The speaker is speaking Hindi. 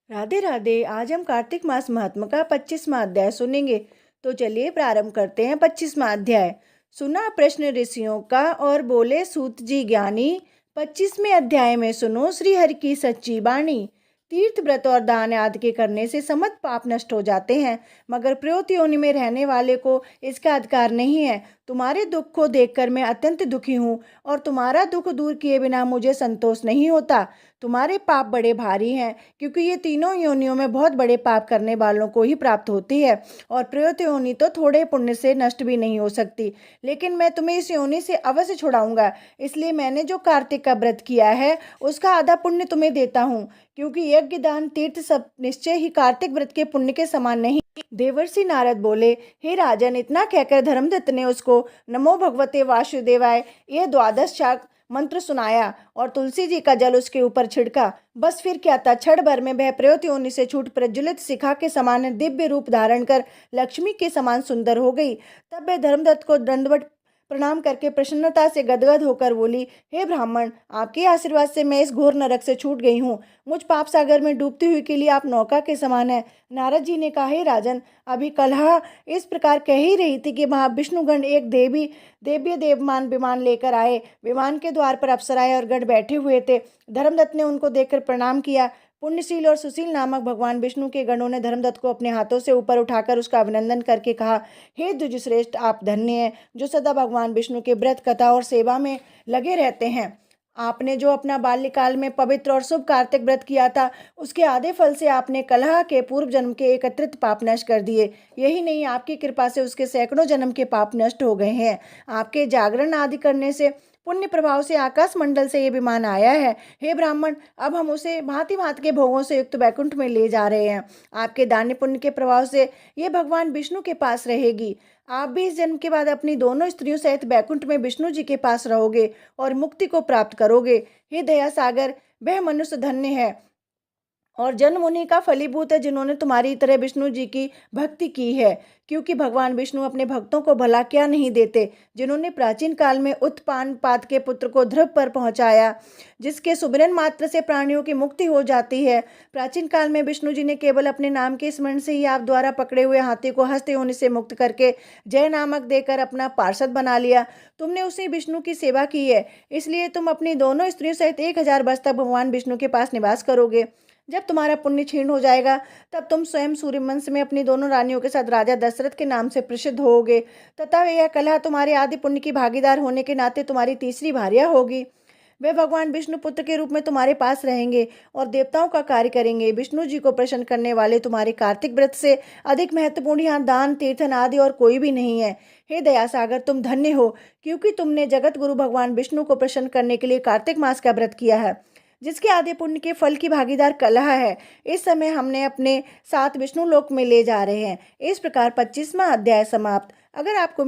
राधे राधे। आज हम कार्तिक मास महात्म का 25वां अध्याय सुनेंगे। तो चलिए प्रारंभ करते हैं। 25वां अध्याय। सुना प्रश्न ऋषियों का और बोले सूत जी ज्ञानी, 25वें अध्याय में सुनो श्री हरि की सच्ची वाणी। तीर्थ व्रत और दान आदि के करने से समस्त पाप नष्ट हो जाते हैं, मगर प्रयोत योनि में रहने वाले को इसका अधिकार नहीं है। तुम्हारे दुख को देखकर मैं अत्यंत दुखी हूँ और तुम्हारा दुख दूर किए बिना मुझे संतोष नहीं होता। तुम्हारे पाप बड़े भारी हैं, क्योंकि ये तीनों योनियों में बहुत बड़े पाप करने वालों को ही प्राप्त होती है, और प्रयुक्त योनि तो थोड़े पुण्य से नष्ट भी नहीं हो सकती। लेकिन मैं तुम्हें इस योनि से अवश्य छुड़ाऊंगा, इसलिए मैंने जो कार्तिक का व्रत किया है उसका आधा पुण्य तुम्हें देता हूँ, क्योंकि यज्ञ दान तीर्थ सब निश्चय ही कार्तिक व्रत के पुण्य के समान नहीं। देवर्षि नारद बोले, हे राजन, इतना कहकर धर्मदत्त ने उसको नमो भगवते वासुदेवाय यह द्वादश शाख मंत्र सुनाया और तुलसी जी का जल उसके ऊपर छिड़का। बस फिर क्या था, क्षण भर में वह प्रयुक्त योनि से छूट प्रज्वलित शिखा के समान दिव्य रूप धारण कर लक्ष्मी के समान सुंदर हो गई। तब वह धर्मदत्त को दंडवत प्रणाम करके प्रसन्नता से गदगद होकर बोली, हे ब्राह्मण, आपके आशीर्वाद से मैं इस घोर नरक से छूट गई हूँ। मुझ पाप सागर में डूबती हुई के लिए आप नौका के समान है। नारद जी ने कहा, हे राजन, अभी कलहा इस प्रकार कह ही रही थी कि वहाँ विष्णुगण एक देव्य देवमान विमान लेकर आए। विमान के द्वार पर अप्सराएं और गण बैठे हुए थे। धर्मदत्त ने उनको देखकर प्रणाम किया। पुण्यशील और सुशील नामक भगवान विष्णु के गणों ने धर्मदत्त को अपने हाथों से ऊपर उठाकर उसका अभिनंदन करके कहा, हे द्विजश्रेष्ठ, आप धन्य हैं जो सदा भगवान विष्णु के व्रत कथा और सेवा में लगे रहते हैं। आपने जो अपना बाल्यकाल में पवित्र और शुभ कार्तिक व्रत किया था, उसके आधे फल से आपने कलह के पूर्व जन्म के एकत्रित पाप नष्ट कर दिए। यही नहीं, आपकी कृपा से उसके सैकड़ों जन्म के पाप नष्ट हो गए हैं। आपके जागरण आदि करने से पुण्य प्रभाव से आकाश मंडल से ये विमान आया है। हे ब्राह्मण, अब हम उसे भांति भांति के भोगों से युक्त वैकुंठ में ले जा रहे हैं। आपके दान्य पुण्य के प्रभाव से ये भगवान विष्णु के पास रहेगी। आप भी इस जन्म के बाद अपनी दोनों स्त्रियों सहित वैकुंठ में विष्णु जी के पास रहोगे और मुक्ति को प्राप्त करोगे। हे दया सागर, वह मनुष्य धन्य है और जन्म उन्हीं का फलीभूत है जिन्होंने तुम्हारी तरह विष्णु जी की भक्ति की है, क्योंकि भगवान विष्णु अपने भक्तों को भला क्या नहीं देते। जिन्होंने प्राचीन काल में उत्पान पाद के पुत्र को ध्रुव पर पहुंचाया, जिसके सुमिरन मात्र से प्राणियों की मुक्ति हो जाती है। प्राचीन काल में विष्णु जी ने केवल अपने नाम के स्मरण से ही आप द्वारा पकड़े हुए हाथी को हस्त योनि से मुक्त करके जय नामक देकर अपना पार्षद बना लिया। तुमने उसी विष्णु की सेवा की है, इसलिए तुम अपनी दोनों स्त्रियों सहित 1000 वर्ष तक भगवान विष्णु के पास निवास करोगे। जब तुम्हारा पुण्य क्षीण हो जाएगा, तब तुम स्वयं सूर्यवंश में अपनी दोनों रानियों के साथ राजा दशरथ के नाम से प्रसिद्ध होगे, तथा यह कलह तुम्हारे आदि पुण्य की भागीदार होने के नाते तुम्हारी तीसरी भार्या होगी। वे भगवान विष्णु पुत्र के रूप में तुम्हारे पास रहेंगे और देवताओं का कार्य करेंगे। विष्णु जी को प्रसन्न करने वाले तुम्हारे कार्तिक व्रत से अधिक महत्वपूर्ण यहाँ दान तीर्थन आदि और कोई भी नहीं है। हे दयासागर, तुम धन्य हो, क्योंकि तुमने जगत गुरु भगवान विष्णु को प्रसन्न करने के लिए कार्तिक मास का व्रत किया है, जिसके आदि पुण्य के फल की भागीदार कलह है। इस समय हमने अपने साथ विष्णु लोक में ले जा रहे हैं। इस प्रकार 25वां अध्याय समाप्त। अगर आपको